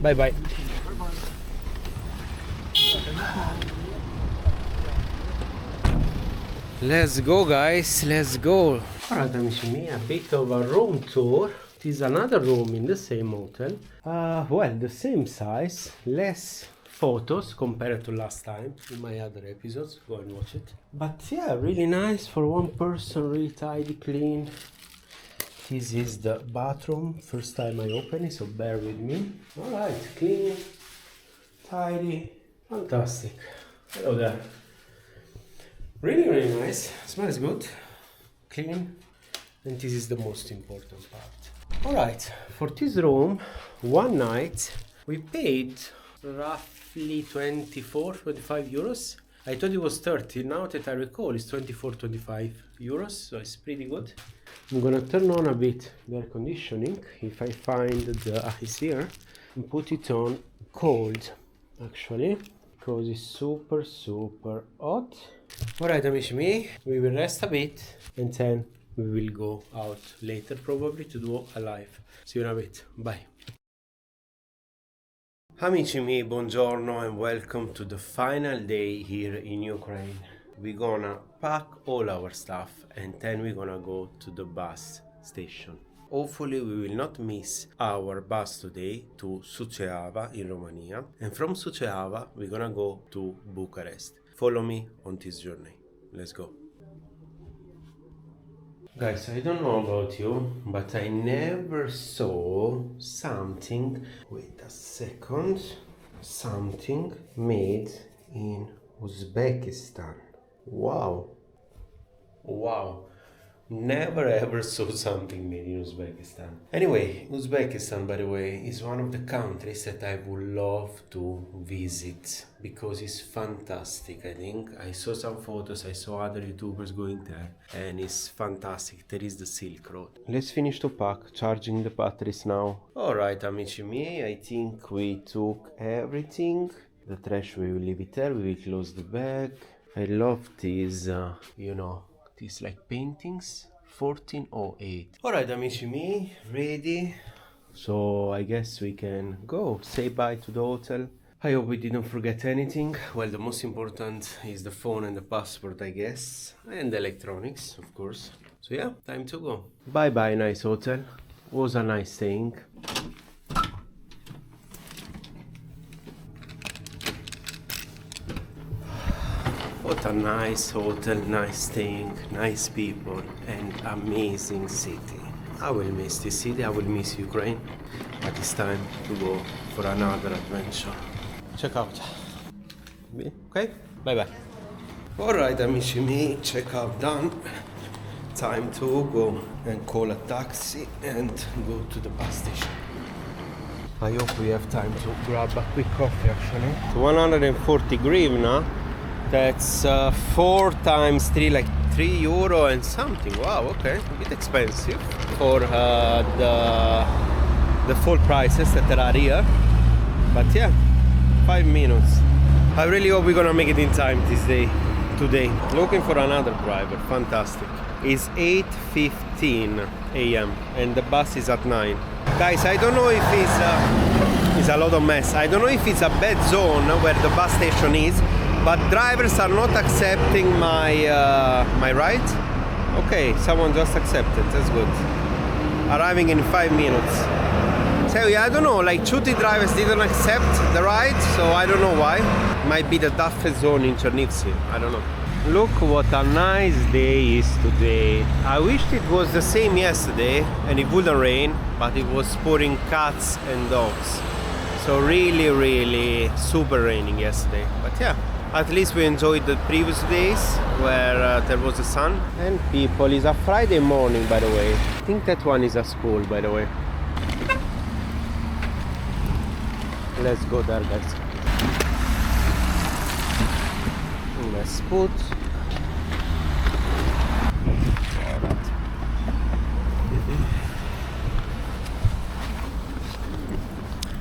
Bye bye. Let's go, guys, let's go. Alright, amici miei, a bit of a room tour. It is another room in the same hotel. Well, the same size, less photos compared to last time in my other episodes. Go and watch it. But yeah, really nice for one person, really tidy, clean. This is the bathroom. First time I open it, so bear with me. Alright, clean, tidy, fantastic. Hello there. Really, really nice. Smells good, clean, and this is the most important part. Alright, for this room, one night, we paid roughly 25 euros. I thought it was 30, now that I recall it's 25 euros, so it's pretty good. I'm gonna turn on a bit the air conditioning, if I find the ice here, and put it on cold, actually, because it's super hot. Alright, amici miei, we will rest a bit and then we will go out later probably to do a live. See you in a bit, bye. Amici miei, buongiorno and welcome to the final day here in Ukraine. We're gonna pack all our stuff and then we're gonna go to the bus station. Hopefully we will not miss our bus today to Suceava in Romania, and from Suceava we're gonna go to Bucharest. Follow me on this journey. Let's go. Guys, I don't know about you, but I never saw something, wait a second, something made in Uzbekistan. Wow. Wow. Never ever saw something made in Uzbekistan. Anyway, Uzbekistan, by the way, is one of the countries that I would love to visit because it's fantastic. I think I saw some photos, I saw other YouTubers going there, and it's fantastic. There is the Silk Road. Let's finish to pack, charging the batteries now. Alright, amici miei, I think we took everything. The trash, we will leave it there, we will close the bag. I love these, these like paintings. 1408. Alright, amici miei, ready. So I guess we can go. Say bye to the hotel. I hope we didn't forget anything. Well, the most important is the phone and the passport, I guess. And the electronics, of course. So yeah, time to go. Bye bye, nice hotel. Was a nice staying. What a nice hotel, nice staying, nice people, and amazing city. I will miss this city, I will miss Ukraine, but it's time to go for another adventure. Check out. Okay? Bye bye. Alright, amici miei, check out done. Time to go and call a taxi and go to the bus station. I hope we have time to grab a quick coffee actually. 140 hryvnia. That's 4 times 3, like 3 euro and something. Wow, okay, a bit expensive for the full prices that are here. But yeah, 5 minutes. I really hope we're gonna make it in time this day, today. Looking for another driver, fantastic. It's 8:15 a.m. and the bus is at 9. Guys, I don't know if it's a lot of mess. I don't know if it's a bad zone where the bus station is, but drivers are not accepting my ride. Okay, someone just accepted, that's good. Arriving in 5 minutes. So yeah, I don't know, like 2 drivers didn't accept the ride, so I don't know why. Might be the toughest zone in Chernivtsi, I don't know. Look what a nice day is today. I wished it was the same yesterday and it wouldn't rain, but it was pouring cats and dogs. So really super raining yesterday, but yeah. At least we enjoyed the previous days where there was the sun and people. It's a Friday morning, by the way. I think that one is a school, by the way. Let's go there, guys. Let's put.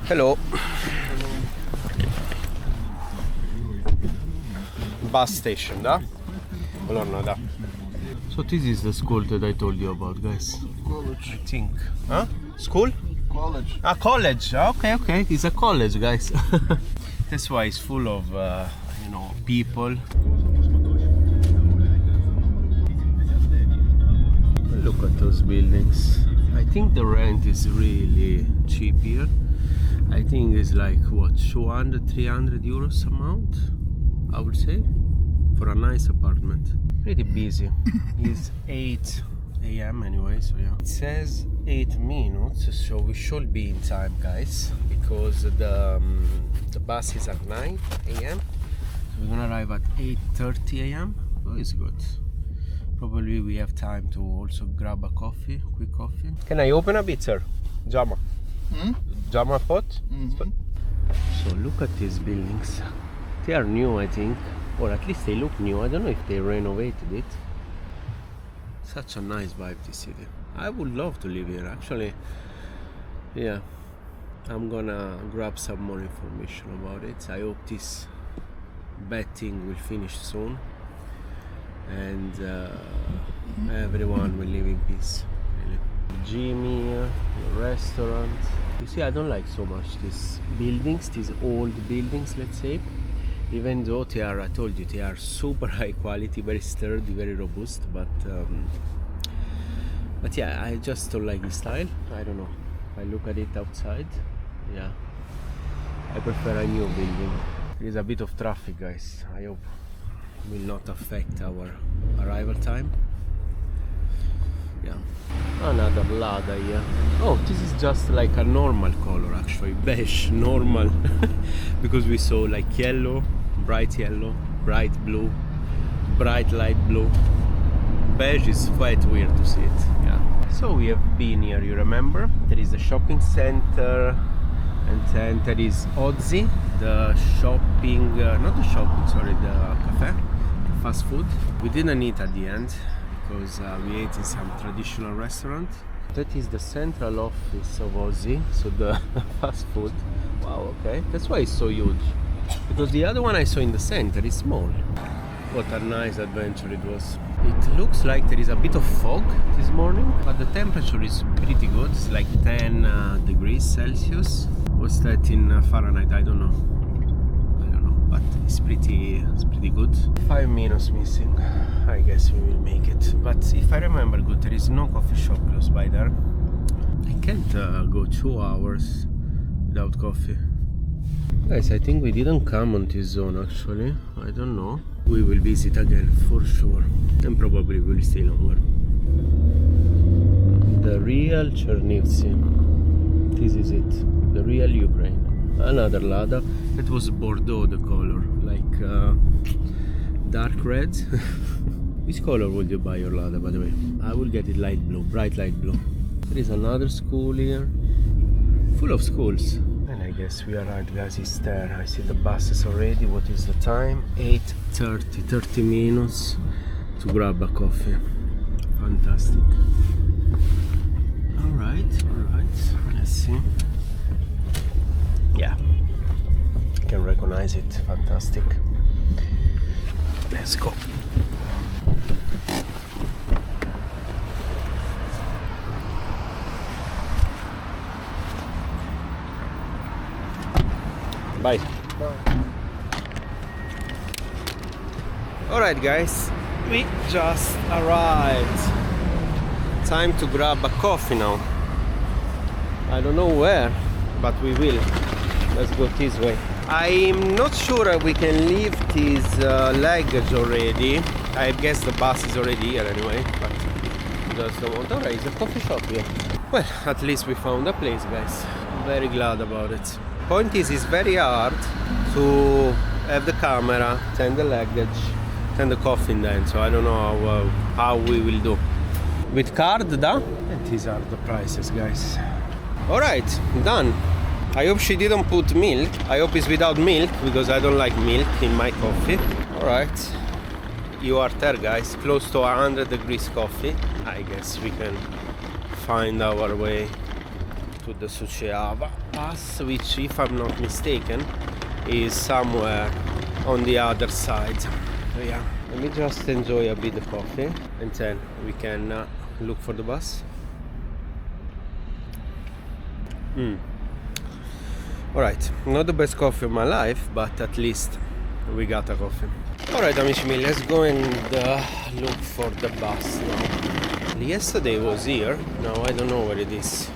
Hello. Bus station, da? Allora, da. So this is the school that I told you about, guys. College. I think. Huh? School? college. A college. Okay, okay. It's a college, guys. That's why it's full of, you know, people. Look at those buildings. I think the rent is really cheap here. I think it's like what, 200, 300 euros a month, I would say, for a nice apartment. Pretty busy. It's 8 a.m. anyway, so yeah. It says 8 minutes, so we should be in time, guys, because the bus is at 9 a.m. So we're gonna arrive at 8:30 a.m. Oh, it's good. Probably we have time to also grab a coffee, quick coffee. Can I open a bit, sir? Jama. Jama pot? So look at these buildings. They are new, I think, or at least they look new. I don't know if they renovated it. Such a nice vibe, this city. I would love to live here, actually. Yeah, I'm gonna grab some more information about it. I hope this betting will finish soon and everyone will live in peace, really. Gym here, restaurant. You see, I don't like so much these buildings, these old buildings, let's say. Even though they are, I told you, they are super high quality, very sturdy, very robust, but yeah, I just don't like the style. I don't know. If I look at it outside, yeah, I prefer a new building. There is a bit of traffic, guys. I hope it will not affect our arrival time. Yeah, another Lada here. Oh, this is just like a normal color, actually, beige, normal. Because we saw like yellow, bright blue, bright light blue. Beige is quite weird to see it, yeah. So we have been here, you remember? There is a shopping center, and then there is Ozzy, the shopping, not the shopping, sorry, the cafe, the fast food. We didn't eat at the end, because we ate in some traditional restaurant. That is the central office of Ozzy, so the fast food. Wow, okay, that's why it's so huge. Because the other one I saw in the center is small. What a nice adventure it was. It looks like there is a bit of fog this morning, but the temperature is pretty good. It's like 10 degrees Celsius. What's that in Fahrenheit? I don't know, but it's pretty good. 5 minutes missing. I guess we will make it. But if I remember good, there is no coffee shop close by there. I can't go 2 hours without coffee. Guys, I think we didn't come on this zone actually. I don't know. We will visit again for sure, and probably will stay longer. The real Chernivtsi. This is it. The real Ukraine. Another Lada. It was Bordeaux, the color, like dark red. Which color would you buy your Lada, by the way? I will get it light blue, bright light blue. There is another school here, full of schools. And I guess we arrived, guys. It's there. I see the buses already. What is the time? 8:30. 30 minutes to grab a coffee. Fantastic. All right. Let's see. Yeah, I can recognize it. Fantastic. Let's go. Bye. Alright, guys, we just arrived. Time to grab a coffee now. I don't know where, but we will. Let's go this way. I'm not sure we can leave this luggage already. I guess the bus is already here anyway, but just don't want. Alright, it's a coffee shop here. Well, at least we found a place, guys. I'm very glad about it. Point is, it's very hard to have the camera, then the luggage, then the coffee in the end. So I don't know how we will do. With card, da? And these are the prices, guys. Alright, done. I hope she didn't put milk. I hope it's without milk, because I don't like milk in my coffee. Alright, you are there, guys. Close to 100 degrees coffee. I guess we can find our way to the Suceava Pass, which, if I'm not mistaken, is somewhere on the other side. So yeah, let me just enjoy a bit of coffee, and then we can look for the bus. Alright, not the best coffee of my life, but at least we got a coffee. Alright amici miei, let's go and look for the bus now. Yesterday was here, now I don't know where it is.